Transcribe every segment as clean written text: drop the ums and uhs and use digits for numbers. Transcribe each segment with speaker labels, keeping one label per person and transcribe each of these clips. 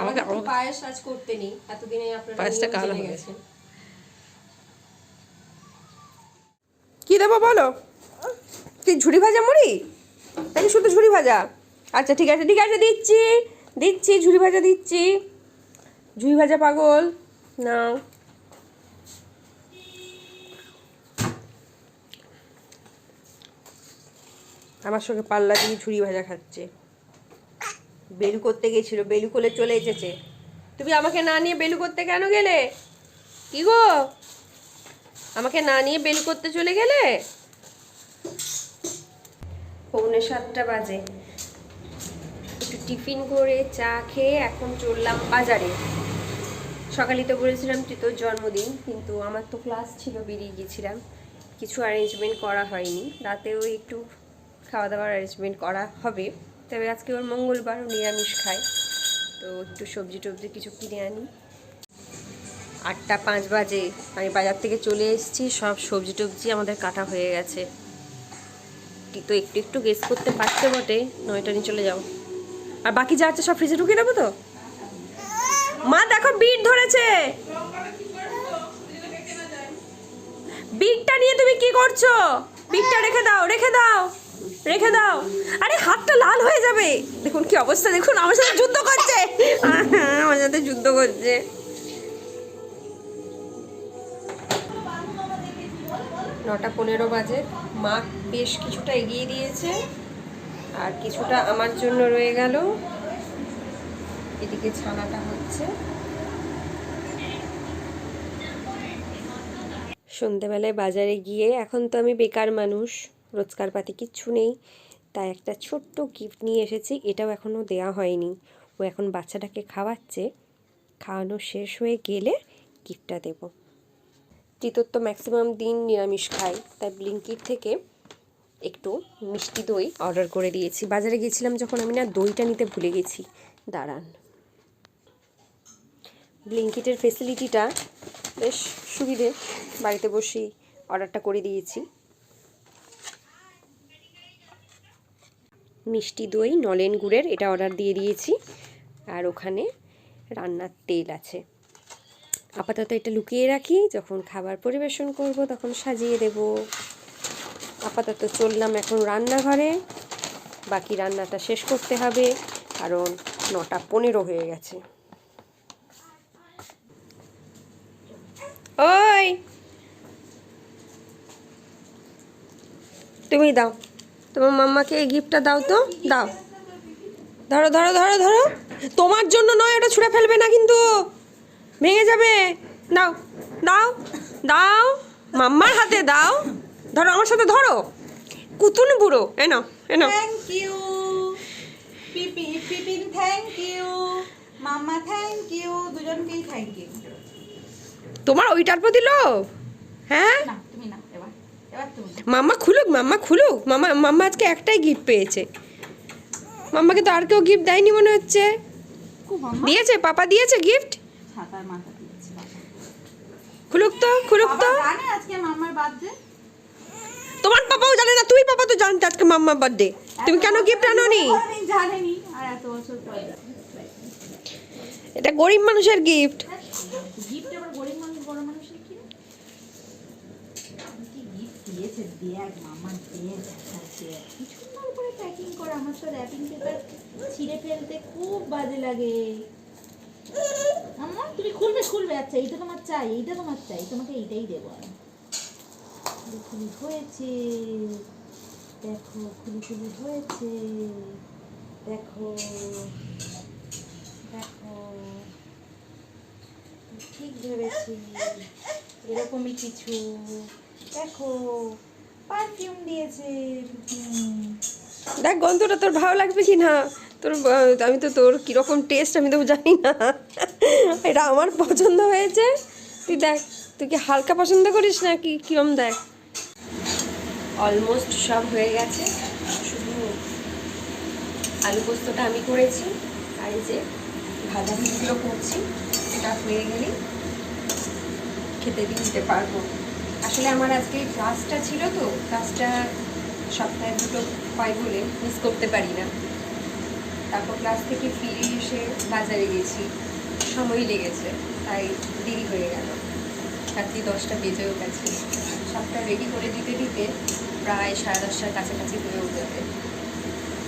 Speaker 1: আমাকে পায়েস আজ করতে নেই, এতদিনে আপনারা পায়েসটা কালো হয়ে গেছে।
Speaker 2: কি দেবো বলো? কি ঝুড়ি ভাজা মুড়ি নাকি শুধু ঝুড়ি ভাজা? আচ্ছা ঠিক আছে ঠিক আছে, দিচ্ছি দিচ্ছি, ঝুড়ি ভাজা দিচ্ছি। ঝুড়ি ভাজা পাগল নাও। আমার সঙ্গে পাল্লা দিয়ে ঝুড়ি ভাজা খাচ্ছে। বেলু করতে গেছিল, বেলু কোলে চলে এসেছে। তুমি আমাকে না নিয়ে বেলু করতে কেন গেলে? কি গো, আমাকে না নিয়ে বেলু করতে চলে গেলে? 6:45 বাজে। একটু টিফিন করে চা খেয়ে এখন চললাম বাজারে। সকালে তো বলেছিলাম তোর জন্মদিন, কিন্তু আমার তো ক্লাস ছিল, বেরিয়ে গিয়েছিলাম, কিছু অ্যারেঞ্জমেন্ট করা হয়নি। রাতেও একটু খাওয়া দাওয়ার অ্যারেঞ্জমেন্ট করা হবে, তবে আজকে ওর মঙ্গলবার, নিরামিষ খায়, তো একটু সবজি টবজি কিছু কিনে আনি। 8:05 বাজে আমি বাজার থেকে চলে এসেছি, সব সবজি টবজি আমাদের কাটা হয়ে গেছে। তো একটু একটু গেস করতে পারছে বটে, নয়টা নিয়ে চলে যাও। আর বাকি যা আছে সব ফ্রিজে ঢুকিয়ে দেবো তো। মা দেখো বিট ধরেছে, বিটটা নিয়ে তুমি কি করছো? বিটটা রেখে দাও রেখে দাও রেখে দাও। আরে হাতটা লাল হয়ে যাবে। দেখুন কি অবস্থা, দেখুন আমার সাথে যুদ্ধ করছে, আমার সাথে যুদ্ধ করছে। নটা 15 বাজে। মা বেশ কিছুটা এগিয়ে দিয়েছে, আর কিছুটা আমার জন্য রয়ে গেল। এদিকে ছানাটা হচ্ছে। সন্ধেবেলায় বাজারে গিয়ে, এখন তো আমি বেকার মানুষ, রোজগার পাতি কিচ্ছু নেই, তাই একটা ছোট্ট গিফট নিয়ে এসেছি। এটাও এখনও দেয়া হয়নি, ও এখন বাচ্চাটাকে খাওয়াচ্ছে, খাওয়ানো শেষ হয়ে গেলে গিফটটা দেব। তিতর তো ম্যাক্সিমাম দিন নিরামিষ খাই, তাই ব্লিঙ্কিট থেকে একটু মিষ্টি দই অর্ডার করে দিয়েছি। বাজারে গিয়েছিলাম যখন, আমি না দইটা নিতে ভুলে গেছি। দাঁড়ান, ব্লিঙ্কিটের ফেসিলিটিটা বেশ সুবিধে, বাড়িতে বসেই অর্ডারটা করে দিয়েছি। মিষ্টি দই নলেন গুড়ের এটা অর্ডার দিয়ে দিয়েছি, আর ওখানে রান্নার তেল আছে। আপাতত এটা লুকিয়ে রাখি, যখন খাবার পরিবেশন করব তখন সাজিয়ে দেব। আপাতত চললাম এখন রান্নাঘরে, বাকি রান্নাটা শেষ করতে হবে, কারণ 9:15 হয়ে গেছে। ওই তুমি দাও, তোমার মাম্মাকে এই গিফটটা দাও তো, দাও। ধরো ধরো ধরো ধরো, তোমার জন্য নয়, ওটা ছুঁড়ে ফেলবে না কিন্তু, ভেঙে যাবে। দাও দাও দাও, মাম্মার হাতে দাও। ধরো, আমার সাথে ধরো, কুতুন বুড়ো। এনো এনো।
Speaker 3: থ্যাংক ইউ পিপিন, থ্যাংক ইউ মাম্মা, থ্যাংক ইউ, দুজনকেই থ্যাংক ইউ।
Speaker 2: তোমার ওইটার প্রতি লোভ? হ্যাঁ,
Speaker 3: না তুমি না, এবার এবার তুমি।
Speaker 2: মাম্মা খুলুক, মাম্মা খুলুক। মাম্মা মাম্মা আজকে একটাই গিফট পেয়েছে। মাম্মাকে তো আর কেউ গিফট দেয়নি মনে হচ্ছে। দিয়েছে, পাপা দিয়েছে গিফট।
Speaker 3: ছাতার মাথা দিয়েছি বাবা।
Speaker 2: খুলুক তো, খুলুক তো।
Speaker 3: বাবা জানে আজকে মাম্মার বার্থডে?
Speaker 2: তোমার পাপাও জানে না, তুই পাপা তো জানতে আজকে মাম্মার বার্থডে। তুমি কেন গিফট আনোনি?
Speaker 3: জানেনি, আর এত বছর পরে
Speaker 2: এটা গরিব মানুষের গিফট।
Speaker 3: গিফট আবার গরিব মানুষ বড় মানুষের কি? কি গিফট দিয়েছে দেখ মাম্মা, দেখ আছে কি সুন্দর করে প্যাকিং করা। আমার তো র‍্যাপিং পেপার ছিঁড়ে ফেলতে খুব বাজে লাগে। আম্মা তুমি খুলবে খুলবে, আচ্ছা এইটা তোমার চাই, এইটা তোমার চাই, তোমাকে এইটাই দেবো আমি। খুলি হয়েছে, দেখো খুলি হয়েছে, দেখো দেখো, ঠিক ভেবেছি, এরকমই কিছু। দেখো পারফিউম দিয়েছে।
Speaker 2: দেখ গন্ধটা তোর ভালো লাগবে কি না। তোর আমি তো তোর কীরকম টেস্ট আমি তো জানি না, এটা আমার পছন্দ হয়েছে। তুই দেখ, তুই কি হালকা পছন্দ করিস না কি কিরম? দেখ, অলমোস্ট সব হয়ে গেছে, শুধু আলু পোস্তটা আমি করেছি, আর এই যে ভাজাভুজিগুলো করছি, এটা হয়ে গেলেই খেতে দিতে পারবো। আসলে আমার আজকে ক্লাসটা ছিল, তো ক্লাসটা সপ্তাহে 2টো হয় বলে মিস করতে পারি না। তারপর ক্লাস থেকে ফিরে এসে বাজারে গেছি, সময় লেগেছে, তাই দেরি হয়ে গেল। রাত্রি 10টা বেজেও গেছে। সবটা রেডি করে দিতে দিতে প্রায় 10:30টার কাছাকাছি হয়েও যাবে।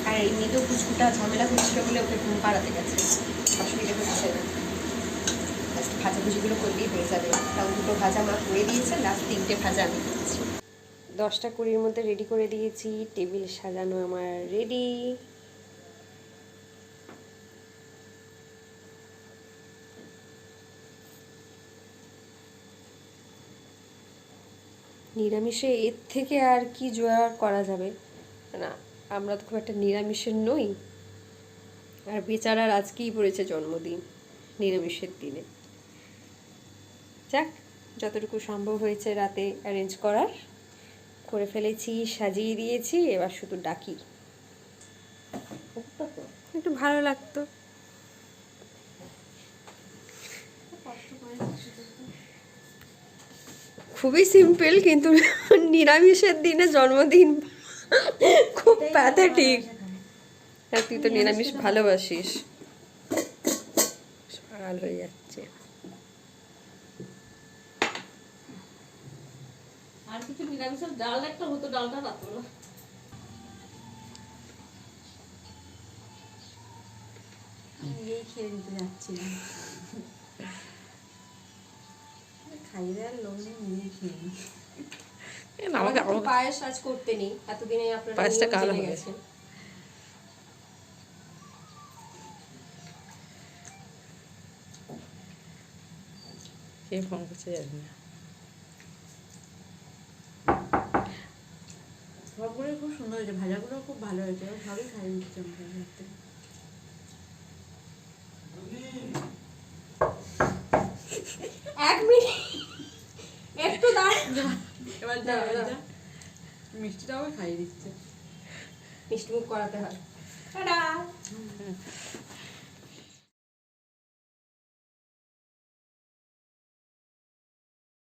Speaker 2: আর এমনিতেও কুচকুটা ঝামেলা হচ্ছিল বলে ওকে ঘুম পাড়াতে গেছে, অসুবিধা হচ্ছে না। জাস্ট ভাজাভুজিগুলো করলেই হয়ে যাবে। কারণ 2টো ভাজা মা করে দিয়েছে, লাস্ট 3টে ভাজা আমি করছি। 10টা 20-র মধ্যে রেডি করে দিয়েছি। টেবিল সাজানো আমার রেডি। নিরামিষে এর থেকে আর কি জোগাড় করা যাবে না, আমরা তো খুব একটা নিরামিষের নই। আর বেচারার আজকেই পড়েছে জন্মদিন, নিরামিষের দিনে। যাক, যতটুকু সম্ভব হয়েছে রাতে অ্যারেঞ্জ করার করে ফেলেছি, সাজিয়ে দিয়েছি। এবার শুধু ডাকি, একটু ভালো লাগতো। খুবই সিম্পল, কিন্তু নিরামিষের দিনে জন্মদিন খুব প্যাথেটিক। আর তুই তো নিরামিষ ভালোবাসিস। সকাল হয়ে যাচ্ছে।
Speaker 1: আর কিছু নিরামিষের ডাল একটা হতো, ডালটা রাখতো না।
Speaker 3: এই খেয়ে নিতে যাচ্ছিলাম, খাইয়ে আর লোক নেই, নিজেই খেয়ে নি।
Speaker 2: আমাকে
Speaker 1: আমাকে পায়েস আজ করতে নেই, এতদিনে আপনারা
Speaker 2: পায়েসটা
Speaker 1: নিয়ম
Speaker 2: কালো
Speaker 1: জেনে
Speaker 2: হয়ে
Speaker 1: গেছেন।
Speaker 4: কে ফোন করছে জানি না।
Speaker 3: সবগুলোই খুব সুন্দর হয়েছে, ভাজাগুলো খুব ভালো হয়েছে, সবই খাইয়ে নিচ্ছে আমাকে রাত্রে।
Speaker 1: এক মিনিট একটু দাঁড়া।
Speaker 3: এবার যা এবার যা, মিষ্টিটাও খাইয়ে দিচ্ছে।
Speaker 1: মিষ্টি মুখ করাতে হয়। টাটা।